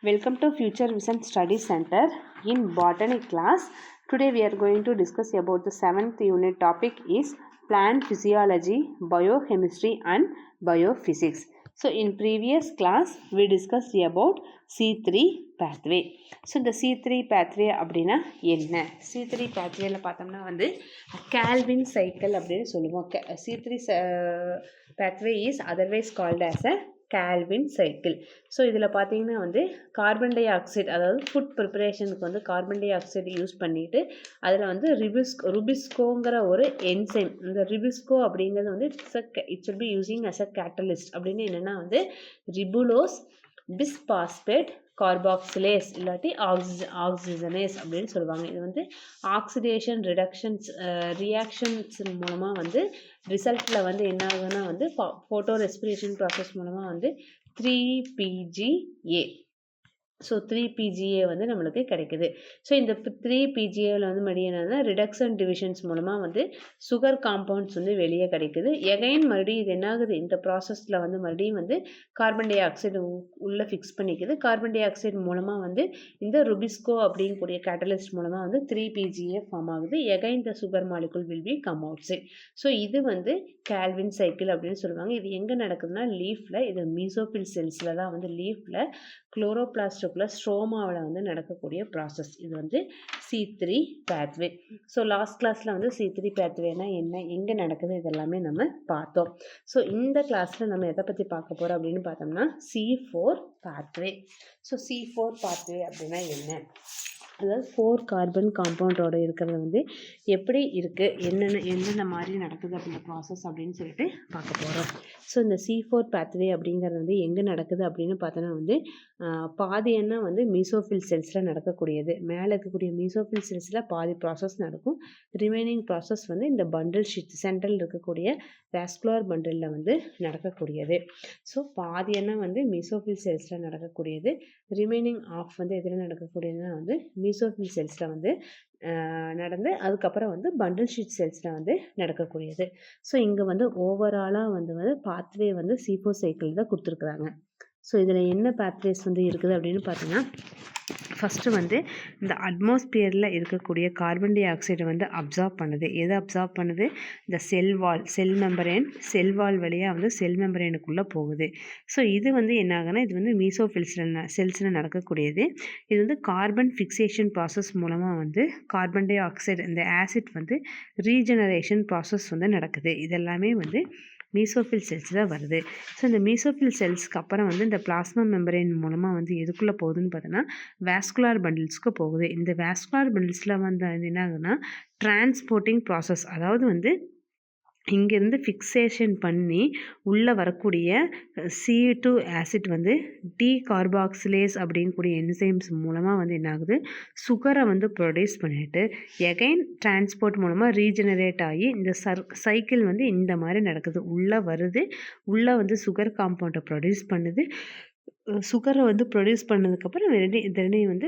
Welcome to Future Vision Study Center in Botany class. Today we are going to discuss about the 7th unit. Topic is plant physiology, biochemistry and biophysics. So in previous class we discussed about C3 pathway. So the C3 pathway அப்படினா என்ன? C3 pathwayல பார்த்தோம்னா வந்து Calvin cycle அப்படினு சொல்லுவோம். C3 pathway is otherwise called as a Calvin cycle. So இதில் பார்த்தீங்கன்னா வந்து carbon di oxide, அதாவது ஃபுட் ப்ரிப்பரேஷனுக்கு வந்து கார்பன் டை ஆக்சைடு யூஸ் பண்ணிவிட்டு அதில் வந்து ருபிஸ்கோங்கிற ஒரு என்சைம், இந்த ருபிஸ்கோ அப்படிங்கிறது வந்து it should be using as a catalyst. அப்படின்னு என்னென்னா வந்து ரிபுலோஸ் பிஸ்பாஸ்பேட் கார்பாக்சிலேஸ் இல்லாட்டி ஆக்சிஜனேஸ் அப்படின்னு சொல்லுவாங்க. இது வந்து ஆக்சிடேஷன் ரியாக்ஷன்ஸ் மூலமாக வந்து ரிசல்ட்டில் வந்து என்ன ஆகுதுன்னா வந்து ஃபோட்டோ ரெஸ்பிரேஷன் ப்ராசஸ் மூலமாக வந்து 3PGA. ஸோ 3PGA வந்து நம்மளுக்கு கிடைக்குது. ஸோ இந்த 3PGAவில் வந்து மறுபடியும் ரிடக்ஷன் டிவிஷன்ஸ் மூலமாக வந்து சுகர் காம்பவுண்ட்ஸ் வந்து வெளியே கிடைக்குது. எகைன் மறுபடியும் இது என்ன ஆகுது, இந்த ப்ராசஸில் வந்து மறுபடியும் வந்து கார்பன் டை ஆக்சைடு உள்ளே ஃபிக்ஸ் பண்ணிக்குது. கார்பன் டை ஆக்சைடு மூலமாக வந்து இந்த ருபிஸ்கோ அப்படிங்கக்கூடிய கேட்டலிஸ்ட் மூலமாக வந்து 3PGA ஃபார்ம் ஆகுது. Again the sugar molecule will become outside. So இது வந்து கால்வின் சைக்கிள் அப்படின்னு சொல்லுவாங்க. இது எங்கே நடக்குதுன்னா லீஃபில், இது மீசோஃபில் செல்ஸில் தான் வந்து லீஃபில் குளோரோபிளாஸ்டுக்குள்ள ஸ்ட்ரோமாவில் வந்து நடக்கக்கூடிய ப்ராசஸ். இது வந்து C3 pathway. ஸோ லாஸ்ட் கிளாஸில் வந்து C3 pathwayனா என்ன, எங்கே நடக்குது, இதெல்லாமே நம்ம பார்த்தோம். ஸோ இந்த கிளாஸில் நம்ம எதை பற்றி பார்க்க போகிறோம் அப்படின்னு பார்த்தோம்னா C4 pathway. So C4 pathway அப்படின்னா என்ன, அதாவது 4 கார்பன் காம்பவுண்டோட இருக்கிறது வந்து எப்படி இருக்குது, என்னென்ன மாதிரி நடக்குது அப்படின்ற ப்ராசஸ் அப்படின்னு சொல்லிட்டு பார்க்க போகிறோம். ஸோ இந்த C4 pathway அப்படிங்கிறது வந்து எங்கே நடக்குது அப்படின்னு பார்த்தோன்னா வந்து பாதி என்ன வந்து மீசோஃபில் செல்ஸில் நடக்கக்கூடியது. மேலே இருக்கக்கூடிய மீசோஃபில் செல்ஸில் பாதி ப்ராசஸ் நடக்கும். ரிமைனிங் ப்ராசஸ் வந்து இந்த பண்டில் ஷீட் சென்ட்ரல் இருக்கக்கூடிய வாஸ்குலர் பண்டிலில் வந்து நடக்கக்கூடியது. ஸோ பாதி என்ன வந்து மீசோஃபில் செல்ஸில் நடக்கக்கூடியது, ரிமைனிங் ஆஃப் வந்து எதில் நடக்கக்கூடியதுன்னா வந்து மீசோஃபில் செல்ஸில் வந்து நடந்து அதுக்கப்புறம் வந்து பண்டில் ஷீட் செல்ஸில் வந்து நடக்கக்கூடியது. ஸோ இங்கே வந்து ஓவராலாக வந்து பாத்வே வந்து C4 சைக்கிள் தான் கொடுத்துருக்குறாங்க. ஸோ இதில் என்ன பாத்வேஸ் வந்து இருக்குது அப்படின்னு பார்த்தீங்கன்னா, ஃபஸ்ட்டு வந்து இந்த அட்மாஸ்பியரில் இருக்கக்கூடிய கார்பன் டை ஆக்சைடை வந்து அப்சார்ப் பண்ணுது. எதை அப்சார்ப் பண்ணுது, இந்த செல் வால் வழியாக வந்து செல் மெம்பரேனுக்குள்ளே போகுது. ஸோ இது வந்து என்ன ஆகுனா, இது வந்து செல்ஸில் நடக்கக்கூடியது. இது வந்து கார்பன் ஃபிக்சேஷன் ப்ராசஸ் மூலமாக வந்து கார்பன் டை ஆக்சைடு இந்த ஆசிட் வந்து ரீஜெனரேஷன் ப்ராசஸ் வந்து நடக்குது. இதெல்லாமே வந்து மீசோஃபில் செல்ஸ் தான் வருது. ஸோ இந்த மீசோஃபில் செல்ஸ்க்கு அப்புறம் வந்து இந்த பிளாஸ்மா மெம்பரேன் மூலமாக வந்து எதுக்குள்ளே போகுதுன்னு பார்த்தோன்னா வாஸ்குலார் பண்டில்ஸ்க்கு போகுது. இந்த வாஸ்குலார் பண்டில்ஸில் வந்து என்ன ஆகுதுன்னா டிரான்ஸ்போர்ட்டிங் ப்ராசஸ், அதாவது வந்து இங்கேருந்து ஃபிக்சேஷன் பண்ணி உள்ளே வரக்கூடிய C2 ஆசிட் வந்து டீகார்பாக்சிலேஸ் அப்படிங்கக்கூடிய என்சைம்ஸ் மூலமாக வந்து என்ன ஆகுது, சுகரை வந்து ப்ரொடியூஸ் பண்ணிவிட்டு எகைன் டிரான்ஸ்போர்ட் மூலமாக ரீஜெனரேட் ஆகி இந்த சைக்கிள் வந்து இந்த மாதிரி நடக்குது. உள்ளே வருது, உள்ளே வந்து சுகர் காம்பவுண்டை ப்ரொடியூஸ் பண்ணுது. சுகரை வந்து ப்ரொடியூஸ் பண்ணதுக்கப்புறம் மறுபடியும் வந்து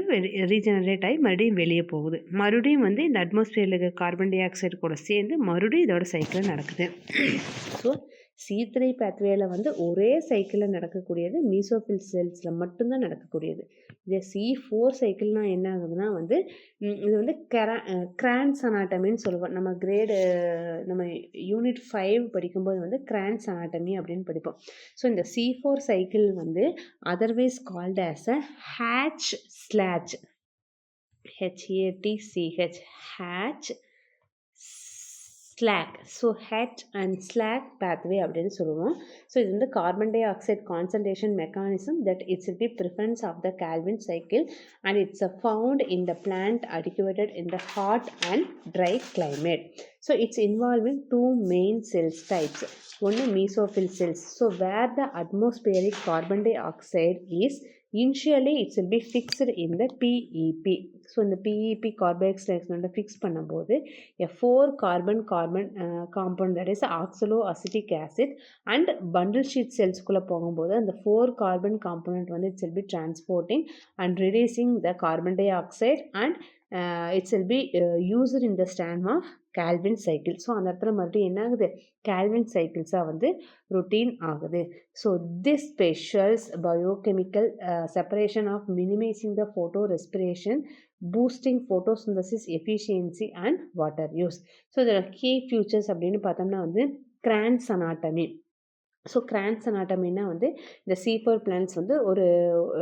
ரீஜெனரேட் ஆகி மறுபடியும் வெளியே போகுது. மறுபடியும் வந்து இந்த அட்மாஸ்பியரில் இருக்க கார்பன் டை ஆக்சைடு கூட சேர்ந்து மறுபடியும் இதோட சைக்கிள் நடக்குது. ஸோ C3 pathwayல வந்து ஒரே சைக்கிளில் நடக்கக்கூடியது மீசோஃபில் செல்ஸில் மட்டும்தான் நடக்கக்கூடியது. இதே C4 சைக்கிள்னால் என்ன ஆகுதுன்னா வந்து இது வந்து கிரான்ஸ் அனாட்டமின்னு சொல்லுவோம். நம்ம யூனிட் 5 படிக்கும்போது வந்து கிரான்ஸ் அனாட்டமி அப்படின்னு படிப்போம். ஸோ இந்த C4 சைக்கிள் வந்து otherwise called as a Hatch Slack, HATCH Hatch Slack. So Hatch and Slack pathway அப்படின்னு சொல்லுவோம். ஸோ இது வந்து carbon dioxide concentration mechanism that it's the preference of the Calvin cycle and it's found in the plant adapted in the hot and dry climate. So it's involving 2 main cells types. ஒன்று mesophyll cells. So where the atmospheric carbon dioxide is initially it will be fixed in the PEP. So இந்த PEP கார்பாக்சிலேஷனோட fix பண்ணும்போது a 4 carbon compound that is oxaloacetic acid and bundle sheet செல்ஸ்குள்ளே போகும்போது அந்த 4 carbon component வந்து it will be transporting and releasing the carbon dioxide and it will be used in the stand of Calvin cycle. So அந்த இடத்துல மறுபடியும் என்ன ஆகுது, Calvin cycles வந்து routine ஆகுது. So this specials biochemical separation of minimizing the photo respiration, boosting photosynthesis efficiency and water use. So இதில் key features அப்படின்னு பார்த்தோம்னா வந்து Kranz anatomy. ஸோ கிரான்ஸ் அனாட்டமின்னா வந்து இந்த C4 பிளான்ஸ் வந்து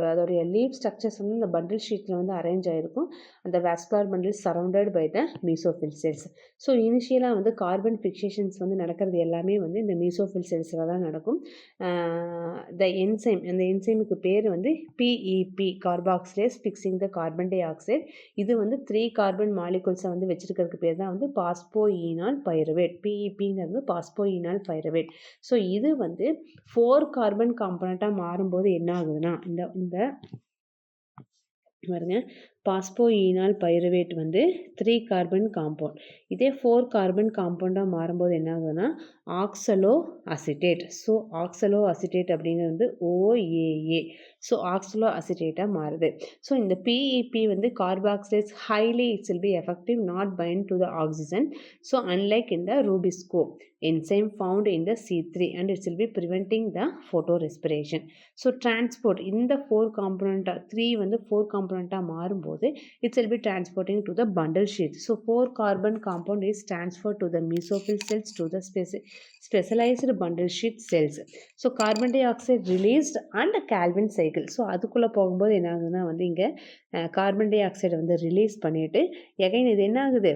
அதோடைய லீவ் ஸ்ட்ரக்சர்ஸ் வந்து இந்த பண்டில் ஷீட்டில் வந்து அரேஞ்ச் ஆகிருக்கும். அந்த vascular bundle surrounded by the mesophyll cells. So இனிஷியலாக வந்து கார்பன் ஃபிக்சேஷன்ஸ் வந்து நடக்கிறது எல்லாமே வந்து இந்த மீசோஃபில் செல்ஸில் தான் நடக்கும். த என்சைம், அந்த என்சைமுக்கு பேர் வந்து PEP, கார்பாக்சிலேஸ் ஃபிக்ஸிங் த கார்பன் டை ஆக்சைடு. இது வந்து 3 கார்பன் மாலிகுல்ஸை வந்து வச்சிருக்கிறதுக்கு பேர் தான் வந்து பாஸ்போஈனால் பைருவேட். PEPங்கிறது பாஸ்போஈனால் பைருவேட். ஸோ இது வந்து 4 கார்பன் காம்பனண்ட்டாக மாறும்போது என்ன ஆகுதுன்னா இந்த பாருங்க, பாஸ்போஈனால் பைருவேட் வந்து 3 கார்பன் காம்பவுண்ட். இதே 4 கார்பன் காம்பவுண்டாக மாறும்போது என்ன ஆகுதுன்னா oxalo acetate. So oxalo acetate அப்படிங்கிறது வந்து OAA. ஸோ ஆக்சலோ அசிட்டேட்டாக மாறுது. ஸோ இந்த PEP வந்து carboxylase highly it's will B effective not find to the oxygen. So unlike இந்த ரூபிஸ்கோ enzyme found in the C3 and it will be preventing the photorespiration. So transport இந்த 4 component 3 வந்து 4 component மாறும்போது it will be transporting to the bundle sheath. So 4 carbon compound is transferred to the mesophyll cells to the specialized bundle sheath cells. So carbon dioxide released and Calvin cycle. So அதுக்குள்ளே போகும்போது என்ன ஆகுதுன்னா வந்து இங்கே carbon டை ஆக்சைடை வந்து release பண்ணிவிட்டு எகைன் இது என்ன ஆகுது,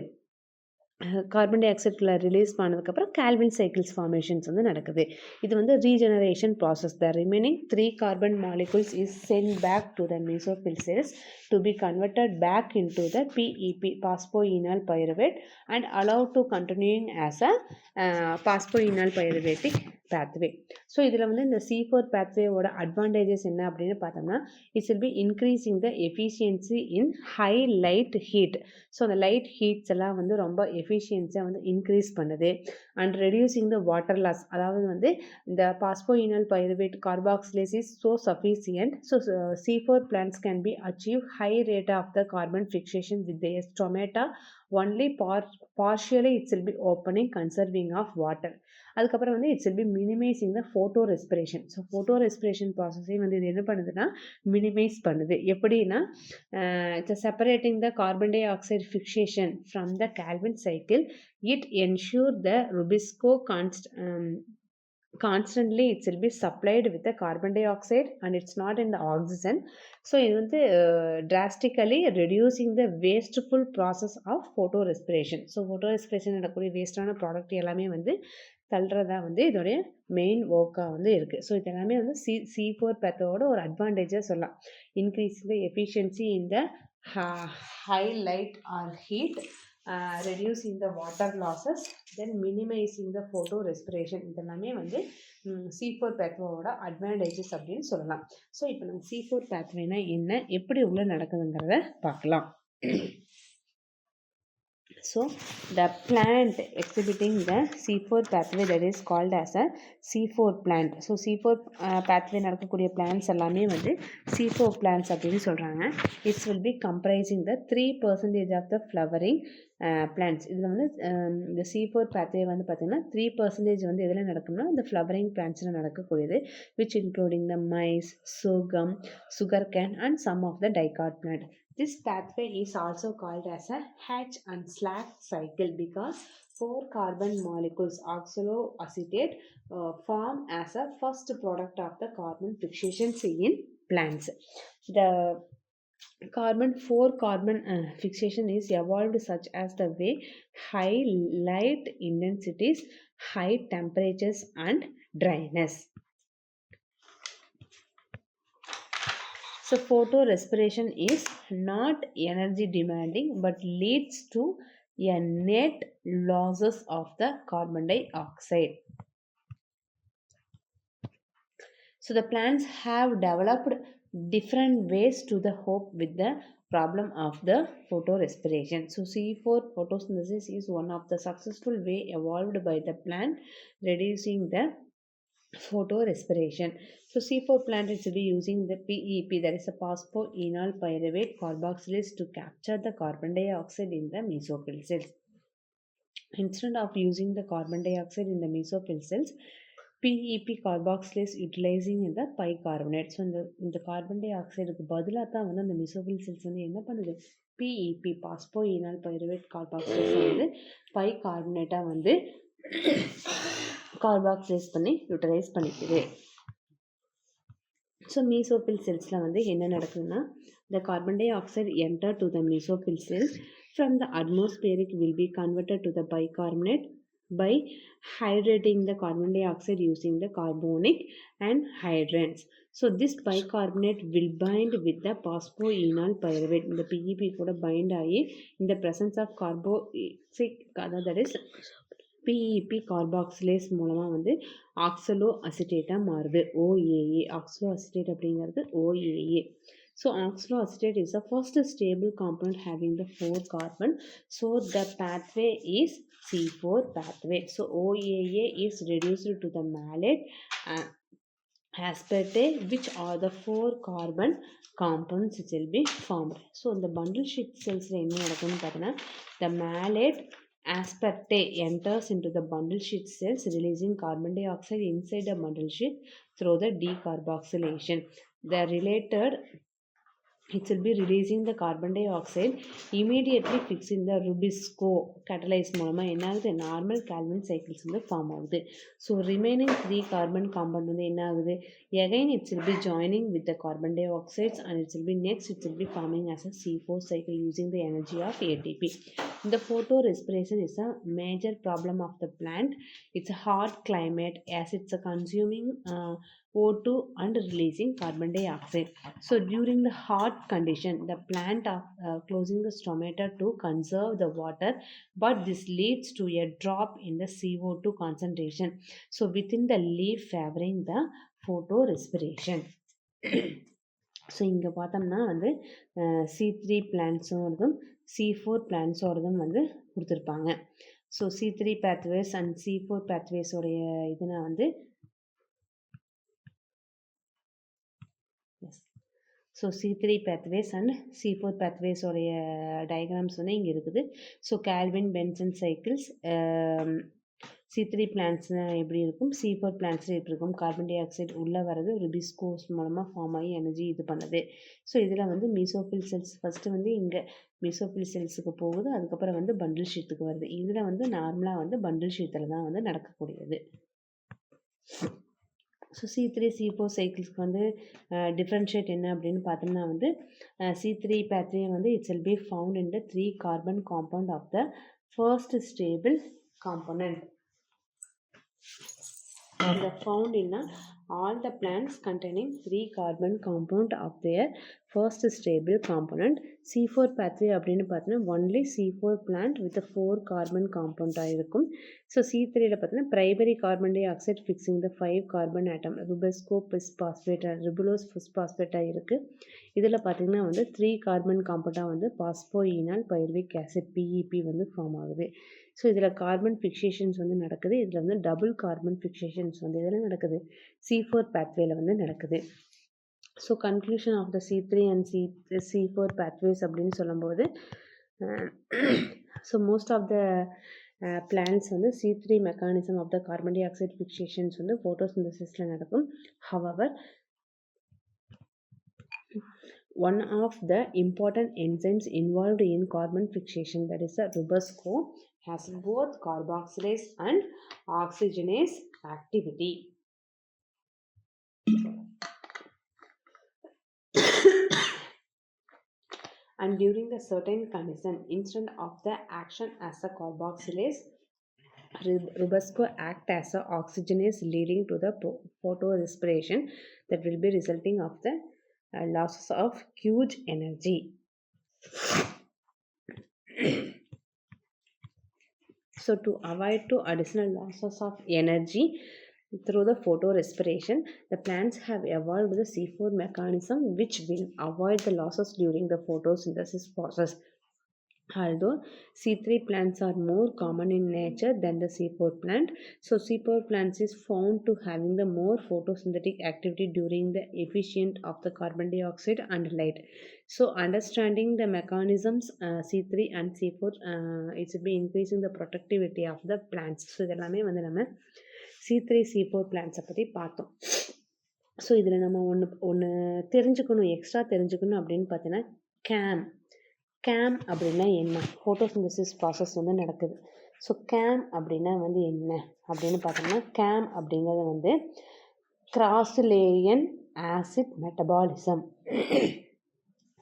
கார்பன் டை ஆக்சைடில் ரிலீஸ் பண்ணதுக்கப்புறம் கால்வின் சைக்கிள்ஸ் ஃபார்மேஷன்ஸ் வந்து நடக்குது. இது வந்து regeneration process. The remaining 3 carbon molecules is sent back to the mesophyll cells to be converted back into the PEP, phosphoenol pyruvate, and allow to continuing as a phosphoenol பைருவேட்டிக் pathway. ஸோ இதில் வந்து இந்த C4 pathwayயோட advantages என்ன அப்படின்னு பார்த்தோம்னா it's will be increasing the efficiency in high light heat. So அந்த லைட் ஹீட்ஸ் எல்லாம் வந்து ரொம்ப எஃபிஷியன்சியாக வந்து இன்க்ரீஸ் பண்ணுது. And reducing the water loss, அதாவது வந்து இந்த phosphoenol pyruvate carboxylase is so sufficient. So C4 plants can be achieve high rate of the carbon fixation with the stomata only partially it will be opening conserving of water. அதுக்கப்புறம் வந்து it's will be minimising the photorespiration. So photorespiration ப்ராசஸையும் வந்து இது என்ன பண்ணுதுன்னா minimise பண்ணுது. எப்படின்னா it's separating the carbon dioxide fixation from the Calvin cycle. It ensure the rubisco constantly it will be supplied with the carbon dioxide and it's not in the oxygen. So இது வந்து drastically reducing the wasteful process of photorespiration. So photorespiration நடக்கக்கூடிய வேஸ்டான product எல்லாமே வந்து தள்ளுறதா வந்து இதோடைய main ஒர்க்காக வந்து இருக்குது. ஸோ இது எல்லாமே வந்து C4 பேத்தோட ஒரு அட்வான்டேஜாக சொல்லலாம். Increasing the efficiency in the high light or heat, reducing the water losses, then minimizing the photo respiration. இதெல்லாமே வந்து C4 pathwayயோட அட்வான்டேஜஸ் அப்படின்னு சொல்லலாம். ஸோ இப்போ நம்ம C4 pathwayனா என்ன, எப்படி உள்ள நடக்குதுங்கிறத பார்க்கலாம். So the plant exhibiting the C4 pathway that is called as a C4 plant. So C4 pathway நடக்கக்கூடிய plants எல்லாமே வந்து C4 plants அப்படின்னு சொல்கிறாங்க. It will be comprising the 3% of the flowering plants. இதில் வந்து இந்த C4 pathway வந்து பார்த்திங்கன்னா 3% வந்து எதில் நடக்கும்னா இந்த flowering plantsல நடக்கக்கூடியது, which including the maize, sorghum, sugarcane and some of the dicot plant. This pathway is also called as a hatch and slack cycle because 4 carbon molecules oxaloacetate form as a first product of the carbon fixations in plants. The 4 carbon fixation is evolved such as the way high light intensities, high temperatures and dryness. So photorespiration is not energy demanding but leads to a net losses of the carbon dioxide. So the plants have developed different ways to the cope with the problem of the photorespiration. So C4 photosynthesis is one of the successful way evolved by the plant, reducing the photorespiration. So C4 plant is to be using the PEP, that is a phosphoenol pyruvate carboxylase, to capture the carbon dioxide in the mesophyll cells. Instead of using the carbon dioxide in the mesophyll cells, PEP carboxylase utilizing in the bicarbonate. So இந்த carbon tie ஆக்சைடுக்கு பதிலாக தான் வந்து அந்த மிசோபில் cells வந்து என்ன பண்ணுது, PEP phosphoenol pyruvate carboxylase வந்து பைகார்பனேட்டாக வந்து கார்பாக்சிலேஸ் பண்ணி யூட்டிலைஸ் பண்ணிக்குது. ஸோ mesophyll செல்ஸில் வந்து என்ன நடக்குதுன்னா, the carbon dioxide enter to the mesophyll cells from the atmospheric will be converted to the bicarbonate by hydrating the carbon dioxide using the carbonic anhydrins. So this bicarbonate will bind with the phosphoenol pyruvate. இந்த PEP கூட bind ஆகி in the presence of carboxylic, that is PEP carboxylase மூலமாக வந்து oxalo அசிட்டேட்டாக மாறுது, OAA. Oxalo acetate அப்படிங்கிறது OAA. So oxalo acetate is the first stable compound having the 4 carbon. So the pathway is C4 pathway. So OAA is reduced to the malate aspartate, which are the 4 carbon compounds which will be formed. So இந்த bundle sheet cells என்ன நடக்கும்னு பார்த்தீங்கன்னா, the malate aspartate enters into the bundle sheet cells, releasing carbon dioxide inside the bundle sheet through the decarboxylation. The related, it will be releasing the carbon dioxide, immediately fixing the Rubisco catalyze மூலமாக என்ன ஆகுது, normal Calvin cycles வந்து form ஆகுது. So remaining 3 carbon compound வந்து என்ன ஆகுது, again it will be joining with the carbon dioxides and it will be next it will be forming as a C4 cycle using the energy of ATP. The photorespiration is a major problem of the plant. It's a hot climate as it's a consuming O2 and releasing carbon dioxide. So during the hot condition, the plant of closing the stomata to conserve the water, but this leads to a drop in the CO2 concentration. So within the leaf favoring the photorespiration. So இங்கே பார்த்தோம்னா வந்து C3 பிளான்ட்ஸோடதும் C4 பிளான்ட்ஸோடதும் வந்து கொடுத்துருப்பாங்க. So C3 pathways and C4 pathways-உடைய இதுனா வந்து so C3 pathways and C4 pathways-உடைய diagrams வந்து இங்கே இருக்குது. So Calvin Benson cycles C3 பிளான்ட்ஸ்னால் எப்படி இருக்கும், C4 பிளான்ட்ஸில் எப்படி இருக்கும், கார்பன் டை ஆக்சைடு உள்ளே வர்றது ருபிஸ்கோஸ் மூலமாக ஃபார்ம் ஆகி எனர்ஜி இது பண்ணுது. ஸோ இதில் வந்து மீசோஃபில் செல்ஸ் ஃபஸ்ட்டு வந்து இங்கே மீசோஃபில் செல்ஸுக்கு போகுது, அதுக்கப்புறம் வந்து பண்டில் ஷீத்துக்கு வருது. இதில் வந்து நார்மலாக வந்து பண்டில் ஷீத்தில் தான் வந்து நடக்கக்கூடியது. ஸோ C3 C4 சைக்கிள்ஸ்க்கு வந்து டிஃப்ரென்ஷியேட் என்ன அப்படின்னு பார்த்தோம்னா வந்து C3 pathway வந்து it's will be found in the 3 carbon compound of the first stable component. They are found in all the plants containing 3 carbon compound of their first stable component. C4 pathway அப்படின்னு பார்த்தீங்கன்னா only C4 plant with a 4 carbon compound இருக்கும். So C3ல பார்த்தீங்கன்னா primary carbon dioxide fixing the 5 carbon atom rubusco phosphate ribulose phosphate இருக்குது. இதில் பார்த்தீங்கன்னா வந்து 3 carbon compound வந்து பாஸ்போஈனால் pyruvic acid PEP வந்து ஃபார்ம் ஆகுது. ஸோ இதில் கார்பன் ஃபிக்சேஷன்ஸ் வந்து நடக்குது. இதில் வந்து டபுள் கார்பன் ஃபிக்சேஷன்ஸ் வந்து இதில் நடக்குது, C4 pathwayல வந்து நடக்குது. So conclusion of the C3 and C4 pathways அப்படின்னு சொல்லும்போது so most of the plants வந்து C3 mechanism of the carbon dioxide fixations வந்து ஃபோட்டோசிந்தசிஸில் நடக்கும். However one of the important enzymes involved in carbon fixation, that is the Rubusco, has both carboxylase and oxygenase activity. And during the certain condition, instead of the action as a carboxylase, Rubusco act as a oxygenase, leading to the photorespiration that will be resulting of the losses of huge energy. So to avoid additional losses of energy through the photorespiration, the plants have evolved the C4 mechanism which will avoid the losses during the photosynthesis process. Although C3 plants are more common in nature than the C4 plant, so C4 plants is found to having the more photosynthetic activity during the efficient of the carbon dioxide and light. So understanding the mechanisms C3 and C4 it's be increasing the productivity of the plants. So இதெல்லாமே வந்து நம்ம C3 C4 plants பற்றி பார்த்தோம். So இதில் நம்ம ஒன்று தெரிஞ்சுக்கணும், extra தெரிஞ்சுக்கணும் அப்படின்னு பார்த்தீங்கன்னா கேம் அப்படின்னா என்ன? ஃபோட்டோசிந்தசிஸ் ப்ராசஸ் வந்து நடக்குது. ஸோ கேம் அப்படின்னா வந்து என்ன அப்படின்னு பார்த்தோம்னா, கேம் அப்படிங்கிறது வந்து crassulacean acid metabolism.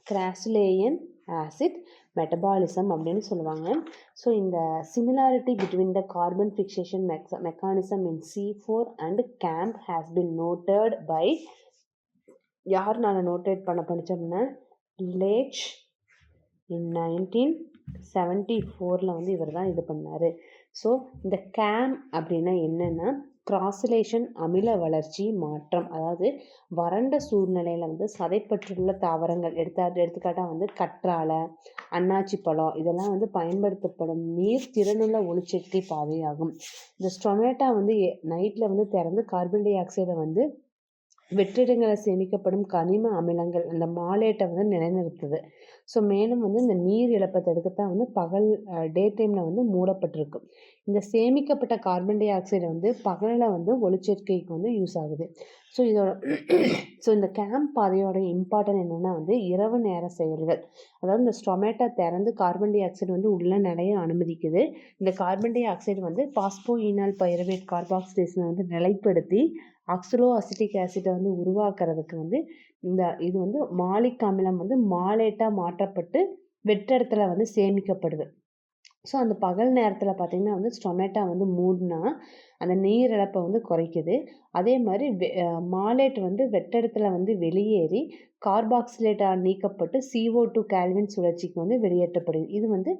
Crassulacean acid metabolism அப்படின்னு சொல்லுவாங்க. ஸோ இந்த similarity between the carbon fixation mechanism in C4 and கேம்ப் ஹேஸ் பின் நோட்டட் பை யாருனால நோட்டேட் பண்ண படித்தோம்னா லேச் இன் 1974 வந்து இவர் தான் இது பண்ணார். ஸோ இந்த கேம் அப்படின்னா என்னென்னா கிராசுலேஷன் அமில வளர்ச்சி மாற்றம். அதாவது வறண்ட சூழ்நிலையில் வந்து சதைப்பற்றுள்ள தாவரங்கள் எடுத்துக்காட்டாக வந்து கற்றாழை, அன்னாச்சி பழம் இதெல்லாம் வந்து பயன்படுத்தப்படும் நீர் திறனுள்ள ஒளிச்சேர்க்கை பாதையாகும். இந்த ஸ்டொமேட்டா வந்து நைட்டில் வந்து திறந்து கார்பன் டை ஆக்சைடை வந்து வெற்றிடங்களை சேமிக்கப்படும் கனிம அமிலங்கள் அந்த மாலேட்டை வந்து நிலைநிறுத்துது. ஸோ மேலும் வந்து இந்த நீர் இழப்பை தடுக்கத்தான் வந்து பகல் டே டைமில் வந்து மூடப்பட்டிருக்கு. இந்த சேமிக்கப்பட்ட கார்பன் டை ஆக்சைடை வந்து பகலில் வந்து ஒளிச்சேர்க்கைக்கு வந்து யூஸ் ஆகுது. ஸோ இந்த கேம்ப் பாதையோட இம்பார்ட்டன்ட் என்னென்னா வந்து இரவு நேர செயல்கள். அதாவது இந்த ஸ்டொமேட்டா திறந்து கார்பன் டை ஆக்சைடு வந்து உள்ள நிறைய அனுமதிக்குது. இந்த கார்பன் டை ஆக்சைடு வந்து பாஸ்போஈனால் பைரவேட் கார்பாக்சிலேஷனை வந்து நிலைப்படுத்தி ஆக்சலோ அசிட்டிக் ஆசிட்டை வந்து உருவாக்குறதுக்கு வந்து இது வந்து மாலிக் அமிலம் வந்து மாலேட்டாக மாற்றப்பட்டு வெற்றிடத்துல வந்து சேமிக்கப்படுது. ஸோ அந்த பகல் நேரத்தில் பார்த்திங்கன்னா வந்து ஸ்டொமேட்டா வந்து மூடினா அந்த நீர் இழப்பை வந்து குறைக்குது. அதே மாதிரி மாலேட் வந்து வெற்றிடத்துல வந்து வெளியேறி கார்பாக்சிலேட்டாக நீக்கப்பட்டு CO2 கேல்வின் சுழற்சிக்கு வந்து வெளியேற்றப்படுது. இது வந்து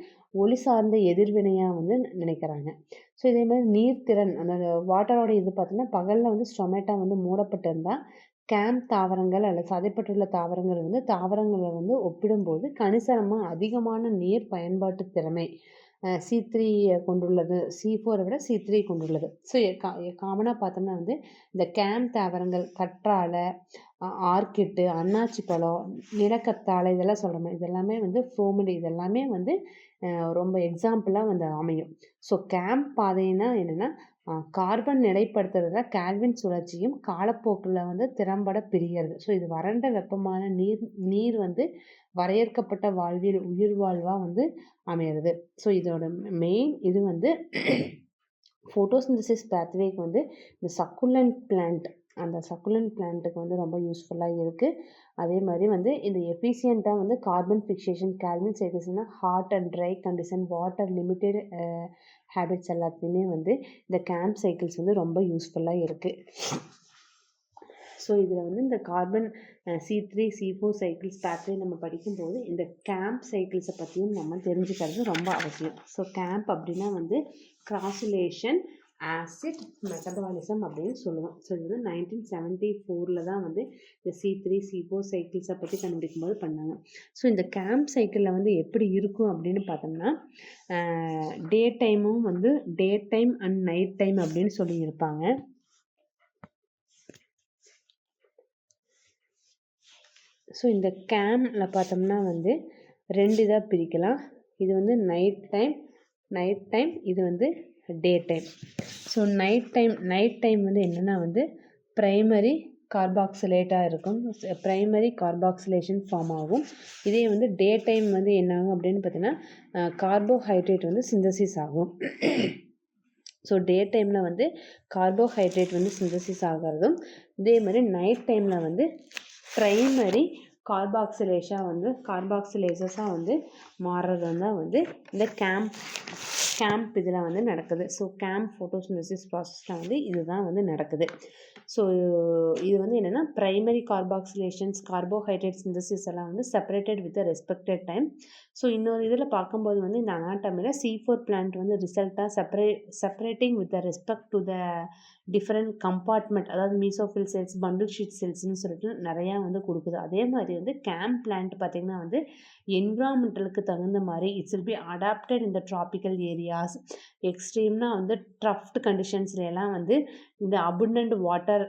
ஒளி சார்ந்த எதிர்வினையாக வந்து நினைக்கிறாங்க. ஸோ இதே மாதிரி நீர்த்திறன் அந்த வாட்டரோட இது பார்த்தீங்கன்னா பகலில் வந்து ஸ்டொமேட்டா வந்து மூடப்பட்டிருந்தால் கேம்ப் தாவரங்கள் அல்லது சதைப்பட்டுள்ள தாவரங்கள் வந்து தாவரங்களை வந்து ஒப்பிடும்போது கணிசமாக அதிகமான நீர் பயன்பாட்டு திறமை C3 கொண்டுள்ளது, C4 விட C3 கொண்டுள்ளது. ஸோ காமனாக பார்த்தோம்னா வந்து இந்த கேம்ப் தாவரங்கள் கற்றாழை, ஆர்க்கிட்டு, அன்னாச்சி பழம், நிலக்கத்தாழை இதெல்லாம் சொல்கிறோம். இதெல்லாமே வந்து ஃப்ரோமிடி இதெல்லாமே வந்து ரொம்ப எக்ஸாம்பிளாக வந்து அமையும். ஸோ கேம்ப் பாதைன்னா என்னென்னா கார்பன் நிலைப்படுத்துறதுல கேல்வின் சுழற்சியும் காலப்போக்கில் வந்து திறம்பட பிரிகிறது. ஸோ இது வறண்ட வெப்பமான நீர் வந்து வரையறுக்கப்பட்ட வாழ்வியல் உயிர் வாழ்வாக வந்து அமையிறது. ஸோ இதோட மெயின் இது வந்து ஃபோட்டோசிந்தசிஸ் பேத்வேக்கு வந்து இந்த சக்குலண்ட் பிளான்ட் அந்த சக்குலண்ட் பிளான்ட்டுக்கு வந்து ரொம்ப யூஸ்ஃபுல்லாக இருக்குது. அதே மாதிரி வந்து இந்த எஃபிஷியண்ட்டாக வந்து கார்பன் ஃபிக்சேஷன் கேல்வின் சைக்கிள்ஸ்னால் hot and dry condition water limited habits எல்லாத்துலேயுமே வந்து இந்த கேம்ப் சைக்கிள்ஸ் வந்து ரொம்ப யூஸ்ஃபுல்லாக இருக்குது. ஸோ இதில் வந்து இந்த carbon C3 C4 cycles pathway நம்ம படிக்கும்போது இந்த கேம்ப் சைக்கிள்ஸை பற்றியும் நம்ம தெரிஞ்சுக்கிறது ரொம்ப அவசியம். ஸோ கேம்ப் அப்படின்னா வந்து கிராசுலேஷன் ஆசிட் மெட்டபாலிசம் அப்படின்னு சொல்லுவோம். ஸோ இது வந்து 1974 தான் வந்து இந்த C3 C4 சைக்கிள்ஸை பற்றி கண்டுபிடிக்கும் போது பண்ணாங்க. ஸோ இந்த கேம்ப் சைக்கிளில் வந்து எப்படி இருக்கும் அப்படின்னு பார்த்தோம்னா டே டைமும் வந்து day time and night time அப்படின்னு சொல்லியிருப்பாங்க. ஸோ இந்த கேம்ல பார்த்தோம்னா வந்து 2 இதாக பிரிக்கலாம். இது வந்து நைட் டைம் இது வந்து day time. So night time வந்து என்னென்னா வந்து ப்ரைமரி கார்பாக்சிலேட்டாக இருக்கும், ப்ரைமரி கார்பாக்சிலேஷன் ஃபார்ம் ஆகும். இதே வந்து டே டைம் வந்து என்ன ஆகும் அப்படின்னு பார்த்தீங்கன்னா கார்போஹைட்ரேட் வந்து சிந்தசிஸ் ஆகும். ஸோ டே டைமில் வந்து கார்போஹைட்ரேட் வந்து சிந்தசிஸ் ஆகிறதும், இதே மாதிரி நைட் டைமில் வந்து ப்ரைமரி கார்பாக்சிலேசஸாக வந்து மாறுறது தான் வந்து இந்த கேம்ப் இதில் வந்து நடக்குது. ஸோ கேம்ப் ஃபோட்டோசிந்தசிஸ் ப்ராசஸில் வந்து இதுதான் வந்து நடக்குது. ஸோ இது வந்து என்னென்னா ப்ரைமரி கார்பாக்சிலேஷன்ஸ் கார்போஹைட்ரேட் சிந்தசிஸ் எல்லாம் வந்து separated with respected time. So இன்னொரு இதில் பார்க்கும்போது வந்து இந்த அனாட்டமியில் C4 பிளான்ட் வந்து ரிசல்ட்டாக separating with respect to the different compartment, அதாவது மீசோஃபில் செல்ஸ், பண்டில் ஷீட் செல்ஸ்ன்னு சொல்லிட்டு நிறையா வந்து கொடுக்குது. அதே மாதிரி வந்து கேம் பிளான்ட் பார்த்திங்கன்னா வந்து என்விரான்மெண்டலுக்கு தகுந்த மாதிரி இட்ஸ் வில் பி அடாப்டட் இந்த ட்ராபிக்கல் ஏரியாஸ், எக்ஸ்ட்ரீம்னா வந்து ட்ரஃப்ட் கண்டிஷன்ஸ்லாம் வந்து இந்த அபுண்டன்ட் வாட்டர்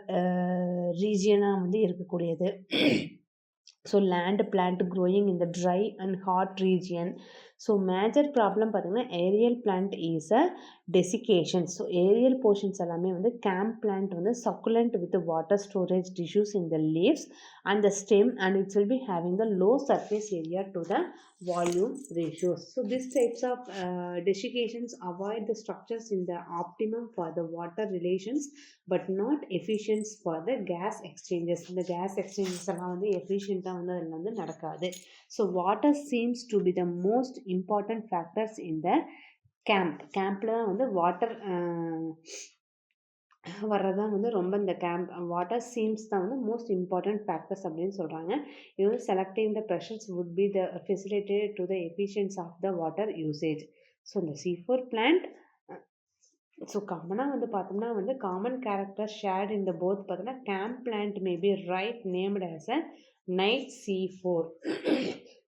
ரீஜியனாக வந்து இருக்கக்கூடியது. ஸோ லேண்ட் பிளான்ட் க்ரோயிங் இந்த dry and hot region. So major problem பார்த்திங்கன்னா aerial plant is a desiccation. So aerial portions எல்லாமே வந்து கேம்ப் பிளான்ட் வந்து succulent with water storage tissues in the leaves and the stem and it's will be having the low surface area to the volume ratios. So these types of desiccations avoid the structures in the optimum for the water relations but not efficient for the gas exchanges. இந்த gas exchanges எல்லாம் வந்து efficient-ஆ வந்து அதில் வந்து நடக்காது. So water seems to be the most important factors in the camp. campல தான் வந்து water வர்றதான் வந்து ரொம்ப இந்த வாட்டர் சீம்ஸ் தான் வந்து மோஸ்ட் இம்பார்ட்டன்ட் ஃபேக்டர்ஸ் அப்படின்னு சொல்கிறாங்க. இது வந்து selecting the pressures would be the facilitated to the efficiency of the water usage. So இந்த C4 பிளான்ட் ஸோ காமனாக வந்து பார்த்தோம்னா வந்து காமன் கேரக்டர் ஷேர்ட் இந்த போத் பார்த்தோம்னா கேம்ப் plant may be right named as a night C4.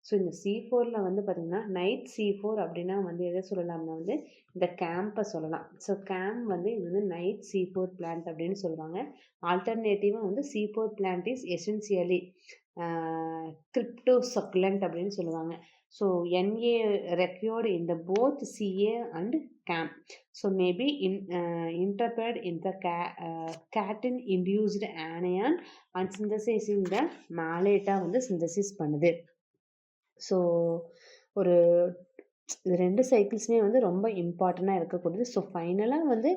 So இந்த C4ல் வந்து பார்த்திங்கன்னா நைட் C4 அப்படின்னா வந்து எதை சொல்லலாம்னா வந்து இந்த கேம்பை சொல்லலாம். ஸோ கேம்ப் வந்து இது வந்து நைட் C4 பிளான்ட் அப்படின்னு சொல்லுவாங்க. ஆல்டர்னேட்டிவாக வந்து C4 பிளான்ட் இஸ் எசென்சியலி கிரிப்டோசக்குலண்ட் அப்படின்னு சொல்லுவாங்க. So NA required in the both CA and CAM. So maybe interpret in the catin induced anion and synthesizing the malate வந்து synthesis பண்ணுது. ஸோ ஒரு இது 2 சைக்கிள்ஸுமே வந்து ரொம்ப இம்பார்ட்டண்ட்டாக இருக்கக்கூடியது. ஸோ ஃபைனலாக வந்து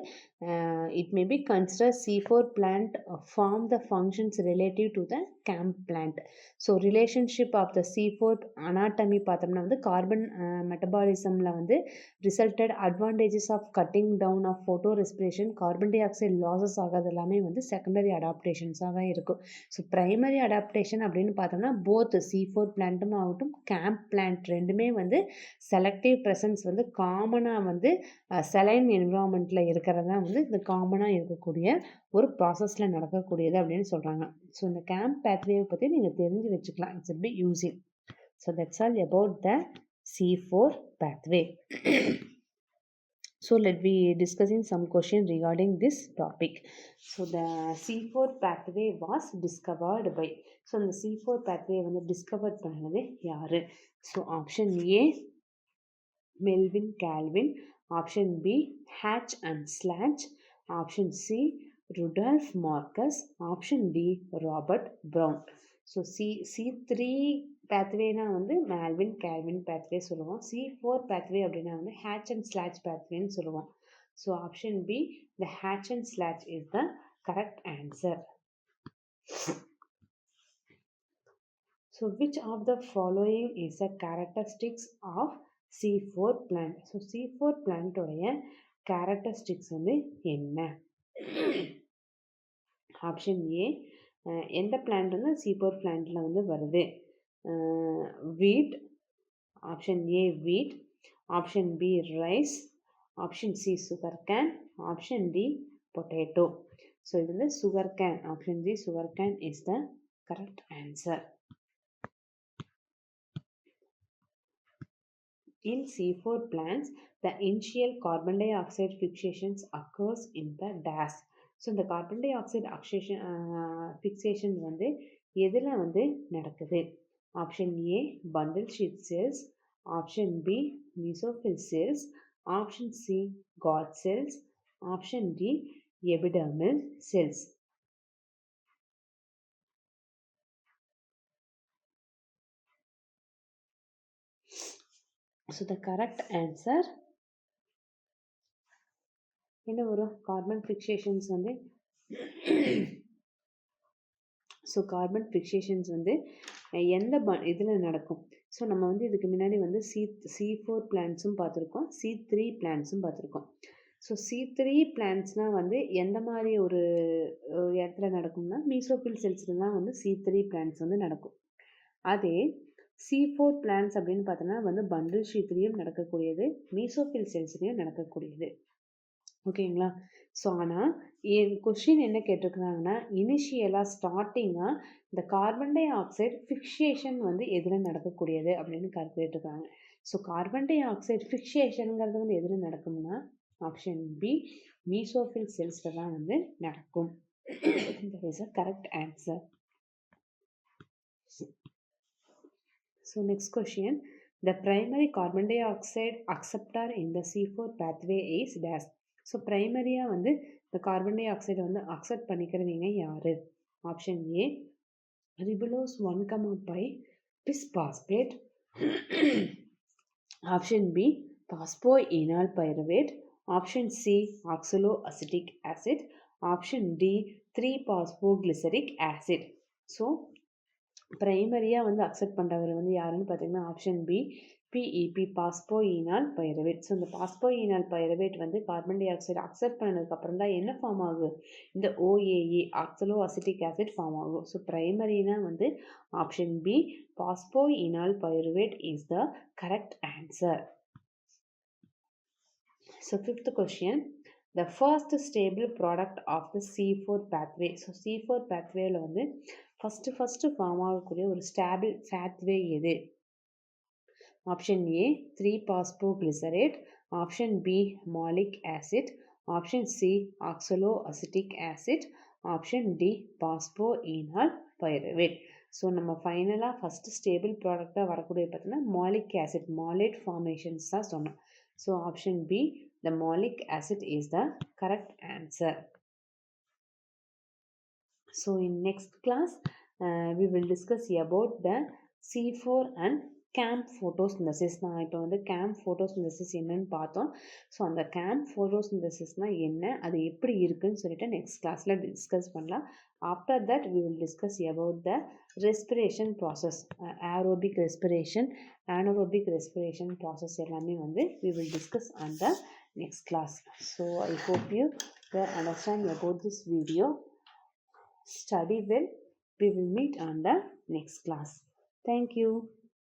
it may be consider C4 plant form the functions relative to the கேம்ப் plant. So relationship of the C4 anatomy பார்த்தோம்னா வந்து கார்பன் மெட்டபாலிசமில் வந்து resulted advantages of cutting down of photorespiration, carbon dioxide losses ஆகிறது எல்லாமே வந்து secondary அடாப்டேஷன்ஸாக தான் இருக்கும். ஸோ ப்ரைமரி அடாப்டேஷன் அப்படின்னு பார்த்தோம்னா போத் C4 பிளான்ட்டும் ஆகட்டும் கேம்ப் பிளான்ட் ரெண்டுமே வந்து செலக்டிவ் ப்ரெசன்ஸ் வந்து காமனாக வந்து செலைன் என்விரான்மெண்ட்டில் இருக்கிறது தான் வந்து இந்த காமனாக இருக்கக்கூடிய ஒரு ப்ராசஸில் நடக்கக்கூடியது அப்படின்னு சொல்கிறாங்க. ஸோ இந்த கேம்ப் பேத்வேவை பற்றி நீங்கள் தெரிஞ்சு வச்சுக்கலாம். It's will B using. So that's all about the C4 pathway. So let me discussing some question regarding this topic. So the C4 pathway was discovered by. So the C4 pathway வந்து discovered பண்ணது யாரு? So option A Melvin Calvin, option B Hatch and Slatch, option C Rudolf Marcus, option D Robert Brown. So C3 pathwayனா வந்து Melvin Calvin pathway சொல்லுவோம். C4 pathway அப்படின்னா வந்து Hatch and Slatch pathwayன்னு சொல்லுவோம். So option B the Hatch and Slatch is the correct answer. So which of the following is the characteristics of C4 plant? So C4 plant உடைய characteristics வந்து என்ன? Option A எந்த plant வந்து C4 பிளான்ட்ல வந்து வருது? வீட், option A wheat, option B rice, option C sugarcane, option D potato. So இது வந்து sugarcane. Option D sugarcane is the correct answer. In C4 plants, the initial carbon dioxide fixations occurs in the dash. So இந்த carbon dioxide fixation வந்து எதில் வந்து நடக்குது? Option A bundle sheath cells, option B mesophyll cells, option C guard cells, option D epidermal cells. So the correct answer என்ன வரும்? Carbon ஃபிக்சேஷன்ஸ் வந்து so carbon ஃபிக்சேஷன்ஸ் வந்து எந்த இதில் நடக்கும்? ஸோ நம்ம வந்து இதுக்கு முன்னாடி வந்து C4 பிளான்ட்ஸும் பார்த்துருக்கோம், C3 பிளான்ட்ஸும் பார்த்துருக்கோம். ஸோ C3 பிளான்ட்ஸ்னால் வந்து எந்த மாதிரி ஒரு இடத்துல நடக்கும்னா மீசோஃபில் செல்ஸில் தான் வந்து C3 பிளான்ட்ஸ் வந்து நடக்கும். அதே C4 பிளான்ட்ஸ் அப்படின்னு பார்த்தோன்னா வந்து பண்டில் ஷீட்லேயும் நடக்கக்கூடியது, மீசோஃபில் செல்ஸ்லேயும் நடக்கக்கூடியது. ஓகேங்களா? ஸோ ஆனால் என் கொஸ்டின் என்ன கேட்டிருக்கிறாங்கன்னா இனிஷியலாக ஸ்டார்டிங்காக இந்த கார்பன் டை ஆக்சைடு ஃபிக்ஷேஷன் வந்து எதில் நடக்கக்கூடியது அப்படின்னு கேட்டிருக்காங்க. ஸோ கார்பன் டை ஆக்சைடு ஃபிக்ஷேஷனுங்கிறது வந்து எதில் நடக்கும்னா ஆப்ஷன் பி மீசோஃபில் செல்ஸில் தான் வந்து நடக்கும். That is a correct answer. So next question. The primary carbon dioxide acceptor in the C4 pathway is dash. So ப்ரைமரியாக வந்து இந்த கார்பன் டை ஆக்சைடை வந்து அக்செப்ட் பண்ணிக்கிறவங்க யார்? Option A ribulose 1,5 bisphosphate. Option B phosphoenol pyruvate. Option C oxaloacetic acid. Option D three phosphoglyceric acid. So ப்ரைமரியாக வந்து அக்செப்ட் பண்ணுறவர் வந்து யாருன்னு பார்த்தீங்கன்னா option B PEP phosphoenol pyruvate. So இந்த பாஸ்போயினால் பைரவேட் வந்து கார்பன் டை ஆக்சைடு அக்செப்ட் பண்ணதுக்கப்புறம் தான் என்ன ஃபார்ம் ஆகும்? இந்த OAA oxaloacetic acid form ஆகும். ஸோ ப்ரைமரினா வந்து option B phosphoenol pyruvate is the correct answer. So fifth question. The first stable product of the C4 pathway. So C4 pathwayல வந்து ஃபஸ்ட்டு ஃபார்ம் ஆகக்கூடிய ஒரு ஸ்டேபிள் pathway எது? Option A three phosphoglycerate. Option B malic acid. Option C oxaloacetic acid. Option D phosphoenol pyruvate. So நம்ம ஃபைனலாக first stable ப்ராடக்டாக வரக்கூடிய பார்த்தீங்கன்னா மாலிக் ஆசிட் மாலேட் ஃபார்மேஷன்ஸ் தான் சொன்னோம். So option B the malic acid is the correct answer. So in next class we will discuss about the C4 and CAMP photosynthesis. நான் இப்போ வந்து CAMP photosynthesis என்னன்னு பார்த்தோம். ஸோ அந்த CAMP photosynthesisனால் என்ன, அது எப்படி இருக்குன்னு சொல்லிட்டு நெக்ஸ்ட் கிளாஸில் டிஸ்கஸ் பண்ணலாம். After that we will discuss about the respiration process, aerobic respiration, anaerobic respiration process எல்லாமே வந்து we will discuss on the next class. So I hope you understand about this video. Study well. We will meet on the next class. Thank you.